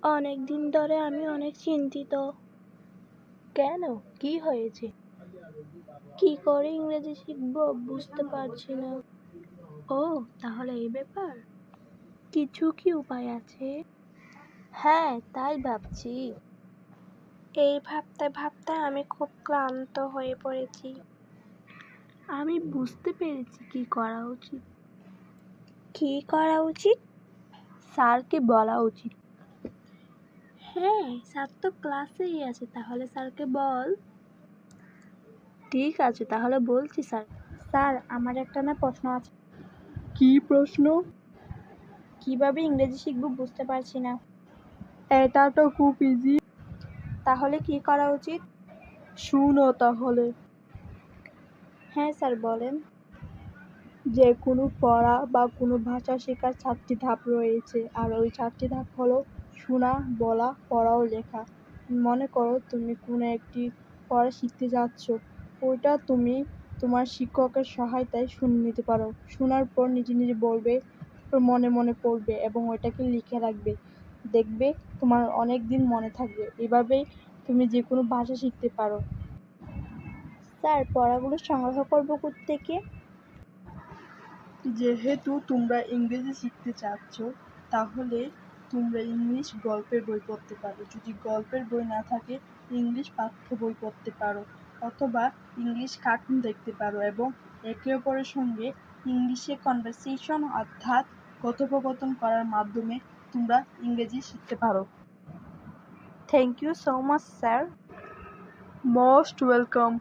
অনেকদিন ধরে আমি অনেক চিন্তিত। কেন? কি হয়েছে? কি করে ইংরেজি শিখবো বুঝতে পারছি না। ও, তাহলে এই ব্যাপার। কিছু কি উপায় আছে? হ্যাঁ, তাই ভাবছি। এই ভাবতে ভাবতে আমি খুব ক্লান্ত হয়ে পড়েছি। আমি বুঝতে পেরেছি কি করা উচিত। কি করা উচিত? স্যারকে বলা উচিত। হ্যাঁ, স্যার তো ক্লাসেই আছে, তাহলে স্যারকে বল। ঠিক আছে, তাহলে বলছি স্যার। স্যার, আমার একটা প্রশ্ন আছে। কি প্রশ্ন? কিভাবে ইংরেজি শিখবো বুঝতে পারছি না। এটা তো খুব ইজি। তাহলে কি করা উচিত? শুনো তাহলে। হ্যাঁ স্যার, বলেন। যে কোনো পড়া বা কোনো ভাষা শেখার 4টি ধাপ রয়েছে, আর ওই 4টি ধাপ হলো শোনা, বলা, পড়া ও লেখা। মনে করো তুমি কোনো একটি পড়া শিখতে যাচ্ছ, ওইটা তুমি তোমার শিক্ষকের সহায়তায় শুনে নিতে পারো। শোনার পর নিজে নিজে বলবে, তারপর মনে মনে পড়বে এবং ওইটাকে লিখে রাখবে। দেখবে তোমার অনেক দিন মনে থাকবে। এভাবেই তুমি যে কোনো ভাষা শিখতে পারো। স্যার, পড়াগুলো সংগ্রহ করবো কোত্থেকে? যেহেতু তোমরা ইংরেজি শিখতে চাচ্ছ, তাহলে তোমরা ইংলিশ গল্পের বই পড়তে পারো। যদি গল্পের বই না থাকে, ইংলিশ পাঠ্য বই পড়তে পারো, অথবা ইংলিশ কার্টুন দেখতে পারো এবং একে অপরের সঙ্গে ইংলিশে কনভারসেশন অর্থাৎ কথোপকথন করার মাধ্যমে তোমরা ইংরেজি শিখতে পারো। Thank you so much sir. Most welcome.